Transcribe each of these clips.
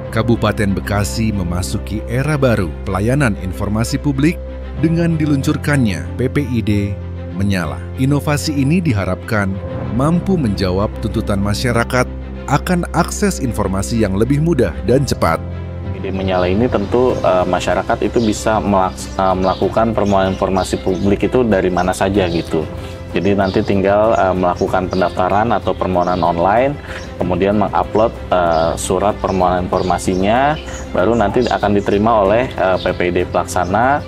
Kabupaten Bekasi memasuki era baru pelayanan informasi publik dengan diluncurkannya PPID Menyala. Inovasi ini diharapkan mampu menjawab tuntutan masyarakat akan akses informasi yang lebih mudah dan cepat. PPID Menyala ini tentu masyarakat itu bisa melakukan permohonan informasi publik itu dari mana saja gitu. Jadi nanti tinggal melakukan pendaftaran atau permohonan online, kemudian mengupload surat permohonan informasinya, baru nanti akan diterima oleh PPID pelaksana.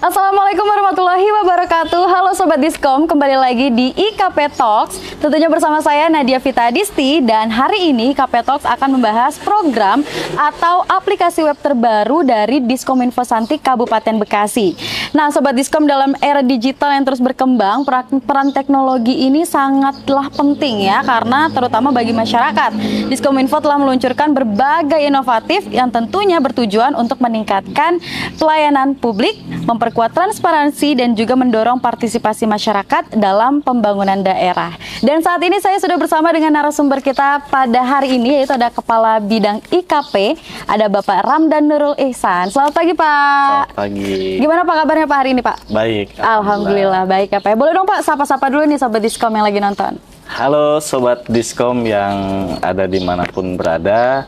Assalamualaikum warahmatullahi wabarakatuh. Halo Sobat Diskom, kembali lagi di IKP Talks. Tentunya bersama saya Nadia Vita Disti, dan hari ini IKP Talks akan membahas program atau aplikasi web terbaru dari Diskominfo Santik Kabupaten Bekasi. Nah Sobat Diskom, dalam era digital yang terus berkembang, peran teknologi ini sangatlah penting ya, karena terutama bagi masyarakat. Diskominfo telah meluncurkan berbagai inovatif yang tentunya bertujuan untuk meningkatkan pelayanan publik, memperkuat transparansi, dan juga mendorong partisipasi masyarakat dalam pembangunan daerah. Dan saat ini saya sudah bersama dengan narasumber kita pada hari ini, yaitu ada Kepala Bidang IKP, ada Bapak Ramdan Nurul Ihsan. Selamat pagi Pak. Selamat pagi. Gimana Pak kabarnya Pak hari ini Pak? Baik. Alhamdulillah baik ya Pak. Boleh dong Pak sapa-sapa dulu nih Sobat Diskom yang lagi nonton. Halo Sobat Diskom yang ada dimanapun berada.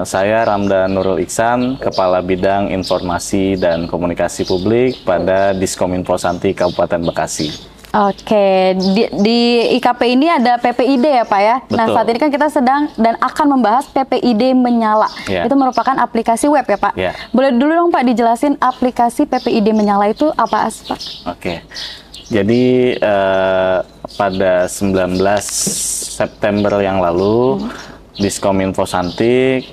Saya Ramdan Nurul Ihsan, Kepala Bidang Informasi dan Komunikasi Publik pada Diskominfo Santik Kabupaten Bekasi. Oke, di IKP ini ada PPID ya Pak ya? Betul. Nah saat ini kan kita sedang dan akan membahas PPID Menyala. Ya. Itu merupakan aplikasi web ya Pak? Ya. Boleh dulu dong Pak dijelasin aplikasi PPID Menyala itu apa Pak? Oke, jadi pada 19 September yang lalu, Diskominfo Santik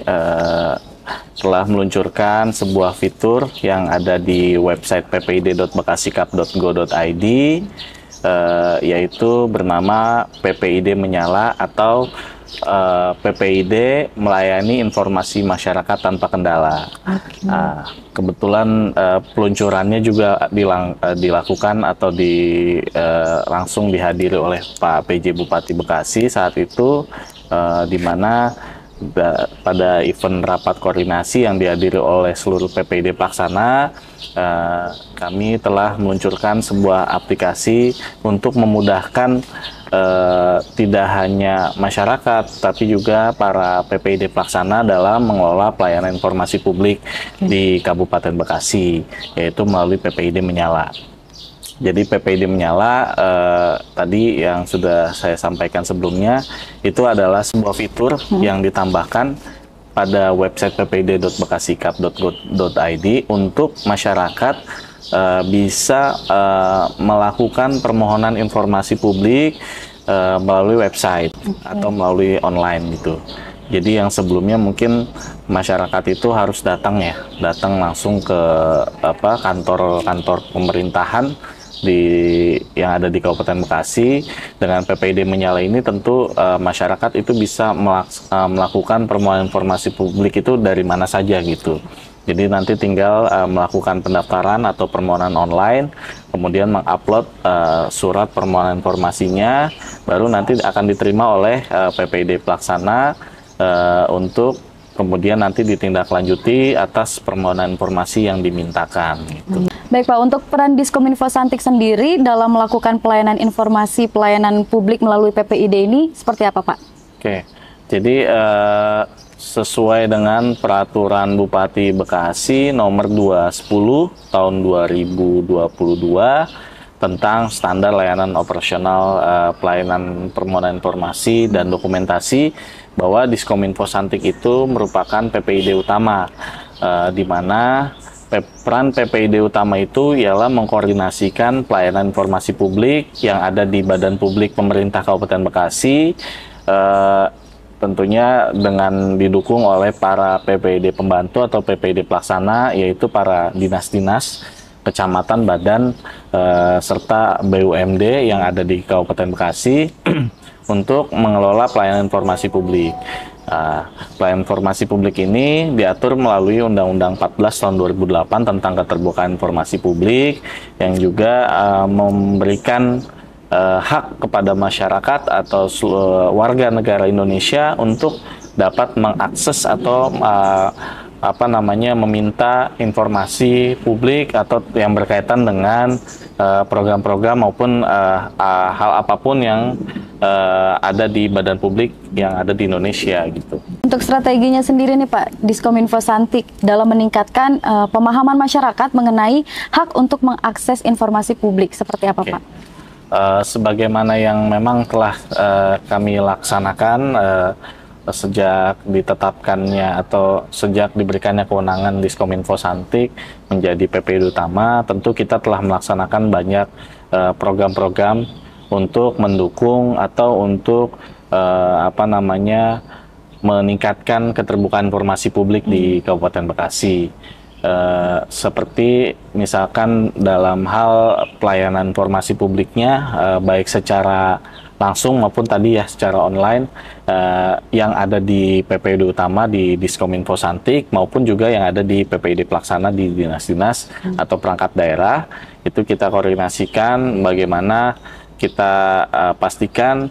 telah meluncurkan sebuah fitur yang ada di website ppid.bekasikap.go.id, yaitu bernama PPID Menyala atau PPID melayani informasi masyarakat tanpa kendala. Okay. Kebetulan peluncurannya juga dilakukan atau langsung dihadiri oleh Pak PJ Bupati Bekasi saat itu, di mana pada event rapat koordinasi yang dihadiri oleh seluruh PPID pelaksana, kami telah meluncurkan sebuah aplikasi untuk memudahkan tidak hanya masyarakat tapi juga para PPID pelaksana dalam mengelola pelayanan informasi publik di Kabupaten Bekasi, yaitu melalui PPID Menyala. Jadi PPID Menyala tadi yang sudah saya sampaikan sebelumnya, itu adalah sebuah fitur yang ditambahkan pada website ppid.bekasikap.go.id untuk masyarakat bisa melakukan permohonan informasi publik melalui website atau melalui online gitu. Jadi yang sebelumnya mungkin masyarakat itu harus datang langsung ke kantor-kantor pemerintahan yang ada di Kabupaten Bekasi. Dengan PPID Menyala ini tentu masyarakat itu bisa melakukan permohonan informasi publik itu dari mana saja gitu. Jadi nanti tinggal melakukan pendaftaran atau permohonan online, kemudian mengupload surat permohonan informasinya, baru nanti akan diterima oleh PPID pelaksana untuk kemudian nanti ditindaklanjuti atas permohonan informasi yang dimintakan gitu. Baik Pak, untuk peran Diskominfo Santik sendiri dalam melakukan pelayanan informasi pelayanan publik melalui PPID ini seperti apa Pak? Oke, jadi sesuai dengan Peraturan Bupati Bekasi nomor 210 tahun 2022 tentang standar layanan operasional pelayanan permohonan informasi dan dokumentasi, bahwa Diskominfo Santik itu merupakan PPID utama, di mana peran PPID utama itu ialah mengkoordinasikan pelayanan informasi publik yang ada di Badan Publik Pemerintah Kabupaten Bekasi, tentunya dengan didukung oleh para PPID pembantu atau PPID pelaksana, yaitu para dinas-dinas, kecamatan, badan, serta BUMD yang ada di Kabupaten Bekasi untuk mengelola pelayanan informasi publik. Pelayanan informasi publik ini diatur melalui Undang-Undang 14 tahun 2008 tentang keterbukaan informasi publik yang juga memberikan hak kepada masyarakat atau warga negara Indonesia untuk dapat mengakses atau meminta informasi publik atau yang berkaitan dengan program-program maupun hal apapun yang ada di badan publik yang ada di Indonesia gitu. Untuk strateginya sendiri nih Pak, Diskominfo Santik dalam meningkatkan pemahaman masyarakat mengenai hak untuk mengakses informasi publik seperti apa Pak? Sebagaimana yang memang telah kami laksanakan sejak ditetapkannya atau sejak diberikannya kewenangan Diskominfo Santik menjadi PPID utama, tentu kita telah melaksanakan banyak program-program untuk mendukung atau untuk meningkatkan keterbukaan informasi publik di Kabupaten Bekasi. Seperti misalkan dalam hal pelayanan informasi publiknya, baik secara langsung maupun tadi ya secara online yang ada di PPID utama di Diskominfo Santik maupun juga yang ada di PPID pelaksana di dinas-dinas atau perangkat daerah. Itu kita koordinasikan bagaimana kita pastikan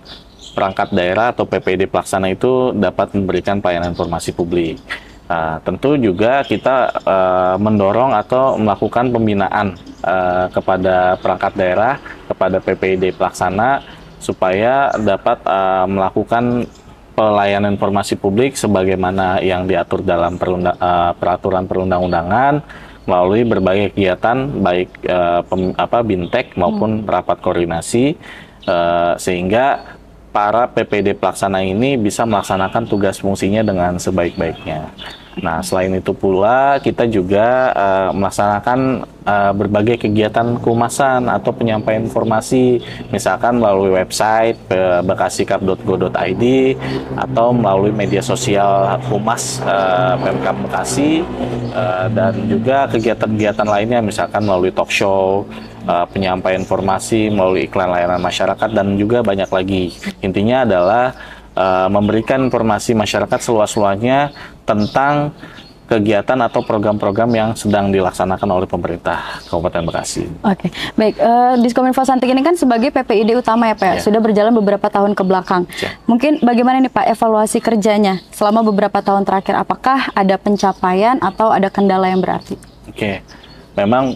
perangkat daerah atau PPID pelaksana itu dapat memberikan pelayanan informasi publik. Tentu juga kita mendorong atau melakukan pembinaan kepada perangkat daerah, kepada PPID pelaksana supaya dapat melakukan pelayanan informasi publik sebagaimana yang diatur dalam peraturan perundang-undangan melalui berbagai kegiatan baik bintek maupun rapat koordinasi sehingga para PPD pelaksana ini bisa melaksanakan tugas fungsinya dengan sebaik-baiknya. Nah, selain itu pula kita juga melaksanakan berbagai kegiatan kehumasan atau penyampaian informasi, misalkan melalui website bekasikap.go.id atau melalui media sosial Humas Pemkab Bekasi dan juga kegiatan-kegiatan lainnya, misalkan melalui talk show, penyampaian informasi melalui iklan layanan masyarakat dan juga banyak lagi. Intinya adalah memberikan informasi masyarakat seluas-luasnya tentang kegiatan atau program-program yang sedang dilaksanakan oleh pemerintah Kabupaten Bekasi. Oke, baik. Diskominfo Santik ini kan sebagai PPID utama ya Pak, sudah berjalan beberapa tahun ke belakang. Mungkin bagaimana nih Pak evaluasi kerjanya selama beberapa tahun terakhir? Apakah ada pencapaian atau ada kendala yang berarti? Oke. Memang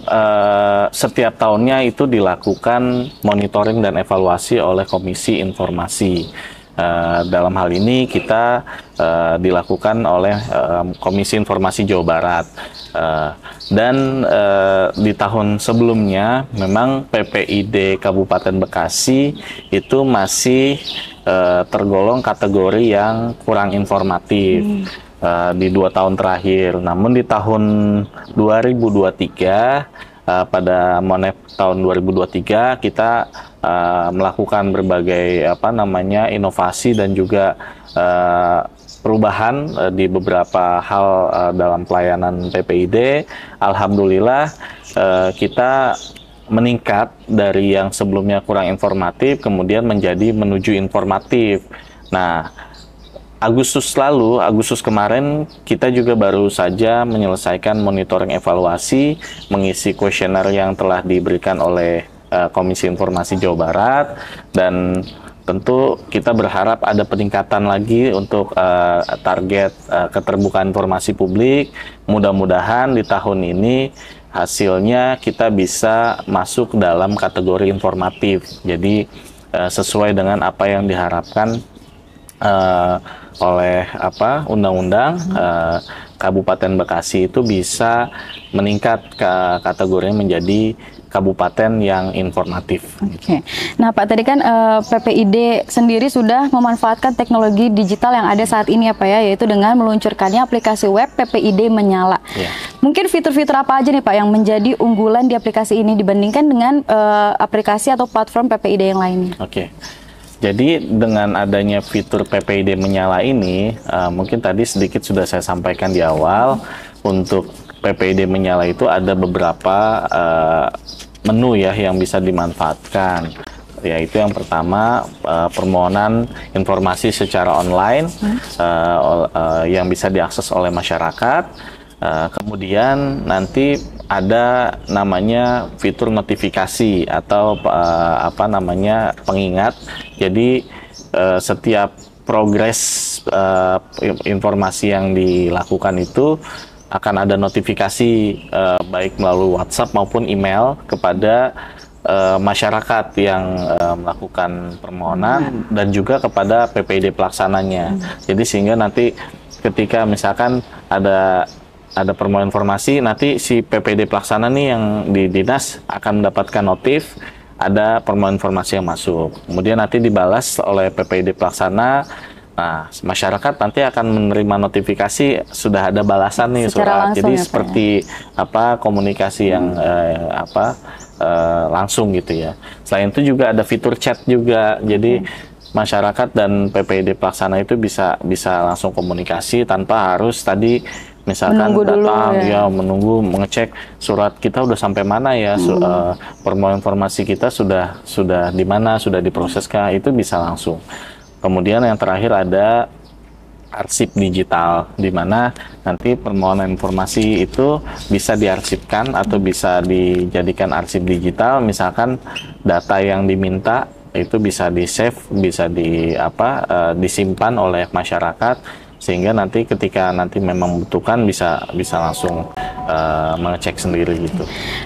setiap tahunnya itu dilakukan monitoring dan evaluasi oleh Komisi Informasi. Dalam hal ini kita dilakukan oleh Komisi Informasi Jawa Barat. Dan di tahun sebelumnya memang PPID Kabupaten Bekasi itu masih tergolong kategori yang kurang informatif. Di 2 tahun terakhir. Namun di tahun 2023 pada Monep tahun 2023 kita melakukan berbagai inovasi dan juga perubahan di beberapa hal dalam pelayanan PPID. Alhamdulillah kita meningkat dari yang sebelumnya kurang informatif kemudian menjadi menuju informatif. Nah, Agustus kemarin kita juga baru saja menyelesaikan monitoring evaluasi, mengisi kuesioner yang telah diberikan oleh Komisi Informasi Jawa Barat, dan tentu kita berharap ada peningkatan lagi untuk target keterbukaan informasi publik. Mudah-mudahan di tahun ini hasilnya kita bisa masuk dalam kategori informatif. Jadi sesuai dengan apa yang diharapkan oleh undang-undang, Kabupaten Bekasi itu bisa meningkat ke kategorinya menjadi kabupaten yang informatif. Oke. Nah Pak, tadi kan PPID sendiri sudah memanfaatkan teknologi digital yang ada saat ini ya Pak ya, yaitu dengan meluncurkannya aplikasi web PPID Menyala. Mungkin fitur-fitur apa aja nih Pak yang menjadi unggulan di aplikasi ini dibandingkan dengan aplikasi atau platform PPID yang lainnya? Oke. Jadi dengan adanya fitur PPID Menyala ini, mungkin tadi sedikit sudah saya sampaikan di awal, untuk PPID Menyala itu ada beberapa menu ya yang bisa dimanfaatkan. yaitu yang pertama permohonan informasi secara online yang bisa diakses oleh masyarakat. Kemudian nanti ada namanya fitur notifikasi atau apa namanya pengingat. Jadi setiap progres informasi yang dilakukan itu akan ada notifikasi baik melalui WhatsApp maupun email kepada masyarakat yang melakukan permohonan dan juga kepada PPID pelaksananya. Jadi sehingga nanti ketika misalkan ada permohonan informasi, nanti si PPD pelaksana nih yang di dinas akan mendapatkan notif ada permohonan informasi yang masuk. Kemudian nanti dibalas oleh PPD pelaksana. Nah, masyarakat nanti akan menerima notifikasi sudah ada balasan nih surat. Jadi ya, seperti apa komunikasi yang langsung gitu ya. Selain itu juga ada fitur chat juga. Jadi masyarakat dan PPD pelaksana itu bisa langsung komunikasi tanpa harus tadi misalkan menunggu datang dulu, ya. Menunggu mengecek surat kita udah sampai mana ya, permohonan informasi kita sudah di mana, sudah diproseskah, itu bisa langsung. Kemudian yang terakhir ada arsip digital, di mana nanti permohonan informasi itu bisa diarsipkan atau bisa dijadikan arsip digital. Misalkan data yang diminta itu bisa di-save, bisa disimpan oleh masyarakat, sehingga nanti ketika nanti memang membutuhkan bisa langsung mengecek sendiri gitu.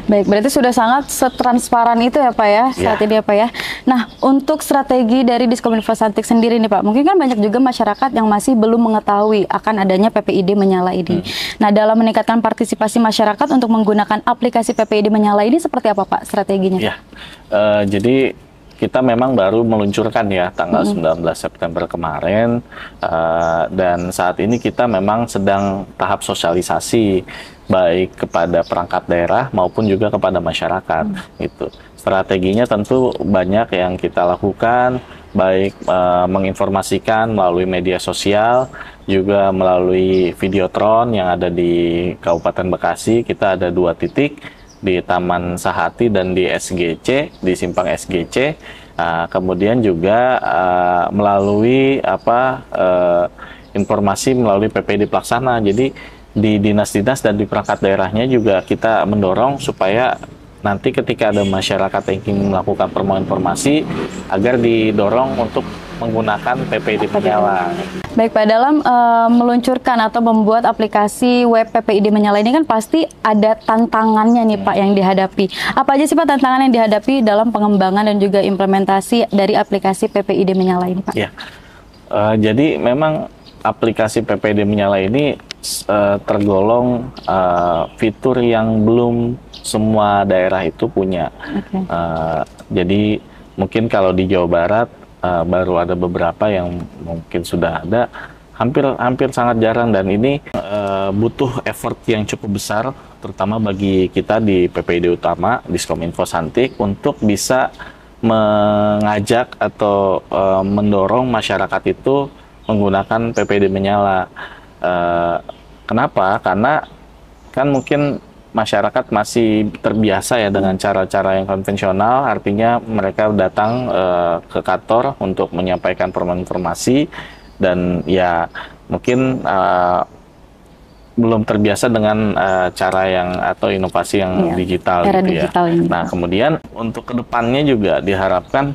Baik, berarti sudah sangat setransparan itu ya Pak ya saat ini ya Pak ya. Nah, untuk strategi dari Diskominfo Santik sendiri nih Pak, mungkin kan banyak juga masyarakat yang masih belum mengetahui akan adanya PPID Menyala ini. Nah, dalam meningkatkan partisipasi masyarakat untuk menggunakan aplikasi PPID Menyala ini seperti apa Pak strateginya? Ya, jadi kita memang baru meluncurkan ya tanggal 19 September kemarin, dan saat ini kita memang sedang tahap sosialisasi baik kepada perangkat daerah maupun juga kepada masyarakat. Gitu. Strateginya tentu banyak yang kita lakukan, baik menginformasikan melalui media sosial, juga melalui videotron yang ada di Kabupaten Bekasi. Kita ada 2 titik, di Taman Sahati dan di SGC, di Simpang SGC. Kemudian juga melalui informasi melalui PPD pelaksana. Jadi di dinas-dinas dan di perangkat daerahnya juga kita mendorong supaya nanti ketika ada masyarakat yang ingin melakukan permohonan informasi agar didorong untuk menggunakan PPID Menyala. Baik Pak, dalam meluncurkan atau membuat aplikasi web PPID Menyala ini kan pasti ada tantangannya nih Pak yang dihadapi. Apa aja sih Pak tantangan yang dihadapi dalam pengembangan dan juga implementasi dari aplikasi PPID Menyala ini Pak? Ya, jadi memang aplikasi PPID Menyala ini tergolong fitur yang belum semua daerah itu punya. Jadi mungkin kalau di Jawa Barat baru ada beberapa yang mungkin sudah ada, hampir sangat jarang, dan ini butuh effort yang cukup besar terutama bagi kita di PPID utama Diskominfo Santik untuk bisa mengajak atau mendorong masyarakat itu menggunakan PPID Menyala. Kenapa? Karena kan mungkin masyarakat masih terbiasa ya dengan cara-cara yang konvensional, artinya mereka datang ke kantor untuk menyampaikan permohonan informasi, dan ya mungkin belum terbiasa dengan cara yang atau inovasi yang digital era gitu digital ya. ini. Nah, kemudian untuk kedepannya juga diharapkan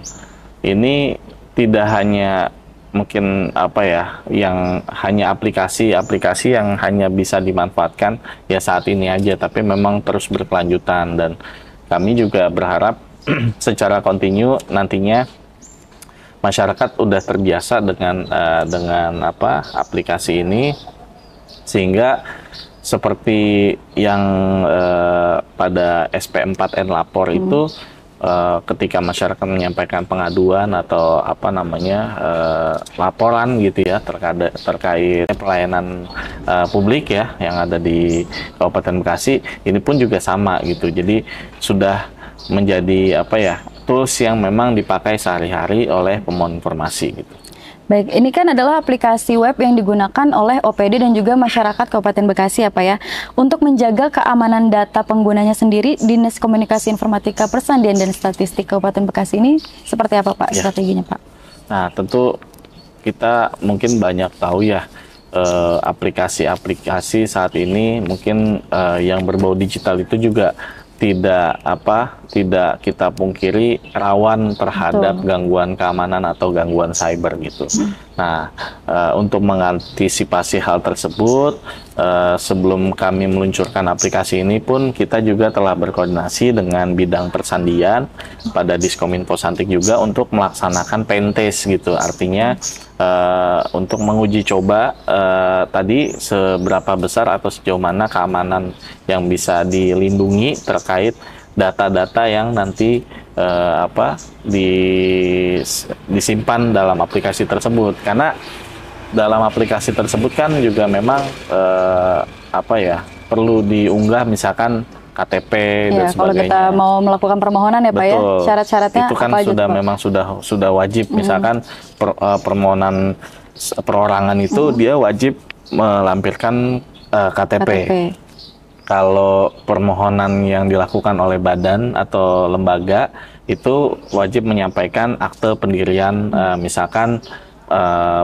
ini tidak hanya mungkin yang hanya aplikasi yang hanya bisa dimanfaatkan ya saat ini aja, tapi memang terus berkelanjutan, dan kami juga berharap secara kontinu nantinya masyarakat udah terbiasa dengan aplikasi ini, sehingga seperti yang pada SP4N lapor itu ketika masyarakat menyampaikan pengaduan atau laporan gitu ya terkait pelayanan publik ya yang ada di Kabupaten Bekasi, ini pun juga sama gitu. Jadi sudah menjadi tools yang memang dipakai sehari-hari oleh pemohon informasi gitu. Baik, ini kan adalah aplikasi web yang digunakan oleh OPD dan juga masyarakat Kabupaten Bekasi ya Pak ya. Untuk menjaga keamanan data penggunanya sendiri, Dinas Komunikasi Informatika Persandian dan Statistik Kabupaten Bekasi ini seperti apa Pak strateginya Pak? Nah, tentu kita mungkin banyak tahu ya, aplikasi-aplikasi saat ini mungkin yang berbau digital itu juga tidak kita pungkiri rawan terhadap gangguan keamanan atau gangguan cyber gitu. Nah, untuk mengantisipasi hal tersebut, sebelum kami meluncurkan aplikasi ini pun kita juga telah berkoordinasi dengan bidang persandian pada Diskominfo Santik juga untuk melaksanakan pentest gitu. Artinya untuk menguji coba tadi seberapa besar atau sejauh mana keamanan yang bisa dilindungi terkait data-data yang nanti disimpan dalam aplikasi tersebut. Karena dalam aplikasi tersebut kan juga memang perlu diunggah misalkan KTP dan sebagainya. Kalau kita mau melakukan permohonan ya Pak ya, syarat-syaratnya itu kan apa sudah aja, memang sudah wajib. Misalkan permohonan perorangan itu dia wajib melampirkan KTP. Kalau permohonan yang dilakukan oleh badan atau lembaga itu wajib menyampaikan akte pendirian, misalkan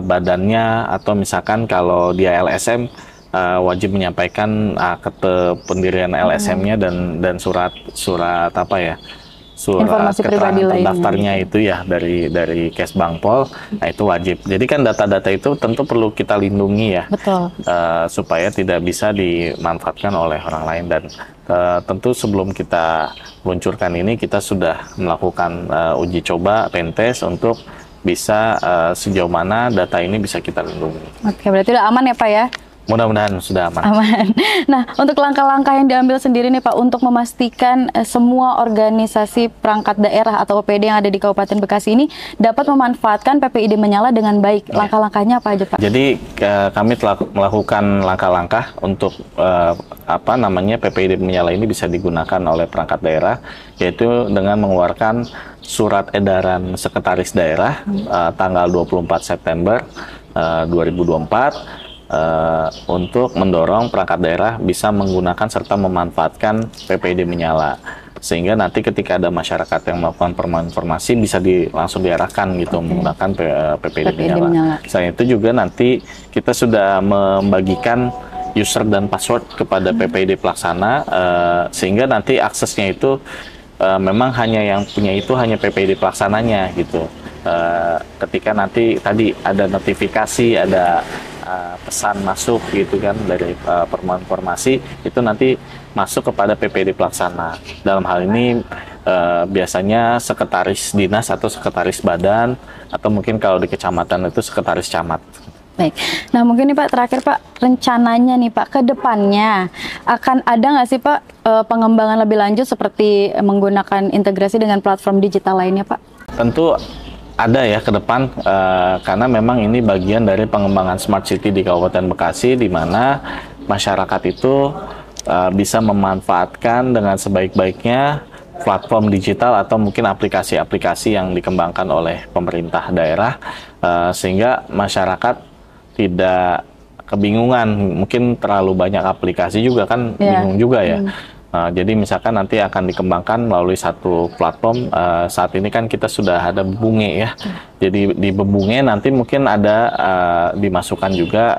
badannya, atau misalkan kalau dia LSM wajib menyampaikan akte pendirian LSM-nya dan surat informasi pribadi keterangan lainnya. Daftarnya itu ya dari Kesbangpol. Nah, itu wajib. Jadi kan data-data itu tentu perlu kita lindungi ya. Betul. Supaya tidak bisa dimanfaatkan oleh orang lain, dan tentu sebelum kita luncurkan ini kita sudah melakukan uji coba pentest untuk bisa sejauh mana data ini bisa kita lindungi. Oke, berarti udah aman ya Pak ya? Mudah-mudahan sudah aman. Aman. Nah, untuk langkah-langkah yang diambil sendiri nih Pak untuk memastikan semua organisasi perangkat daerah atau OPD yang ada di Kabupaten Bekasi ini dapat memanfaatkan PPID Menyala dengan baik. Langkah-langkahnya apa aja Pak? Jadi kami telah melakukan langkah-langkah untuk PPID Menyala ini bisa digunakan oleh perangkat daerah, yaitu dengan mengeluarkan surat edaran sekretaris daerah tanggal 24 September 2024 untuk mendorong perangkat daerah bisa menggunakan serta memanfaatkan PPID Menyala, sehingga nanti ketika ada masyarakat yang melakukan permohonan informasi bisa langsung diarahkan gitu menggunakan PPID Menyala. Selain itu juga nanti kita sudah membagikan user dan password kepada PPID pelaksana, sehingga nanti aksesnya itu memang hanya yang punya itu hanya PPID pelaksananya gitu. Ketika nanti tadi ada notifikasi, ada pesan masuk gitu kan dari permohonan informasi, itu nanti masuk kepada PPID pelaksana. Dalam hal ini biasanya sekretaris dinas atau sekretaris badan, atau mungkin kalau di kecamatan itu sekretaris camat. Baik. Nah, mungkin nih Pak, terakhir Pak, rencananya nih Pak, ke depannya akan ada nggak sih Pak pengembangan lebih lanjut seperti menggunakan integrasi dengan platform digital lainnya Pak? Tentu ada ya ke depan, karena memang ini bagian dari pengembangan Smart City di Kabupaten Bekasi, di mana masyarakat itu bisa memanfaatkan dengan sebaik-baiknya platform digital atau mungkin aplikasi-aplikasi yang dikembangkan oleh pemerintah daerah, sehingga masyarakat tidak kebingungan. Mungkin terlalu banyak aplikasi juga kan, bingung juga ya. Jadi misalkan nanti akan dikembangkan melalui satu platform. Saat ini kan kita sudah ada Bebunge ya. Jadi di Bebunge nanti mungkin ada dimasukkan juga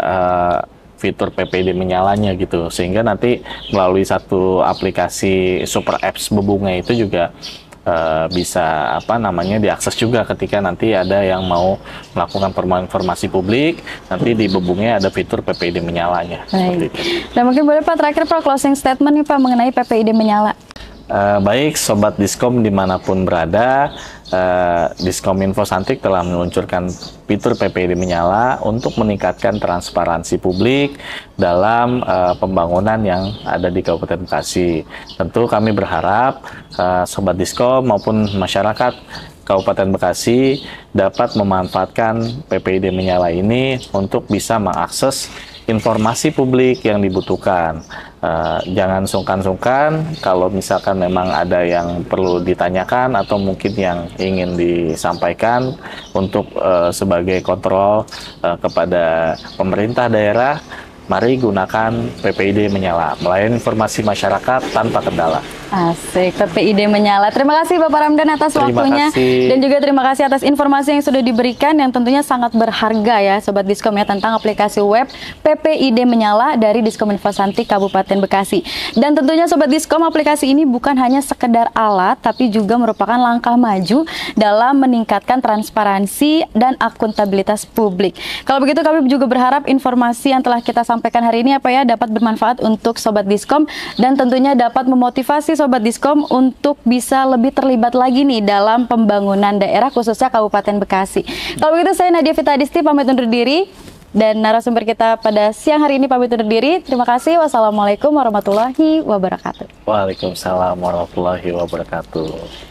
fitur PPID Menyalanya gitu, sehingga nanti melalui satu aplikasi super apps Bebunge itu juga bisa diakses juga ketika nanti ada yang mau melakukan permohonan informasi publik. Nanti di Bebunge ada fitur PPID Menyalanya. Baik. Dan mungkin boleh Pak terakhir Pak closing statement nih Pak mengenai PPID Menyala. Baik Sobat Diskom dimanapun berada, Diskominfo Santik telah meluncurkan fitur PPID Menyala untuk meningkatkan transparansi publik dalam pembangunan yang ada di Kabupaten Bekasi. Tentu kami berharap Sobat Diskom maupun masyarakat Kabupaten Bekasi dapat memanfaatkan PPID Menyala ini untuk bisa mengakses informasi publik yang dibutuhkan. Jangan sungkan-sungkan kalau misalkan memang ada yang perlu ditanyakan atau mungkin yang ingin disampaikan untuk sebagai kontrol kepada pemerintah daerah. Mari gunakan PPID Menyala, melayani informasi masyarakat tanpa kendala. Asik, PPID Menyala. Terima kasih Bapak Ramdan atas waktunya. Dan juga terima kasih atas informasi yang sudah diberikan yang tentunya sangat berharga ya Sobat Diskom ya, tentang aplikasi web PPID Menyala dari Diskominfo Santi Kabupaten Bekasi. Dan tentunya Sobat Diskom, aplikasi ini bukan hanya sekedar alat tapi juga merupakan langkah maju dalam meningkatkan transparansi dan akuntabilitas publik. Kalau begitu kami juga berharap informasi yang telah kita sampaikan hari ini dapat bermanfaat untuk Sobat Diskom dan tentunya dapat memotivasi Sobat Diskom untuk bisa lebih terlibat lagi nih dalam pembangunan daerah khususnya Kabupaten Bekasi. Kalau begitu saya Nadia Fitadisti pamit undur diri dan narasumber kita pada siang hari ini pamit undur diri. Terima kasih. Wassalamualaikum warahmatullahi wabarakatuh. Waalaikumsalam warahmatullahi wabarakatuh.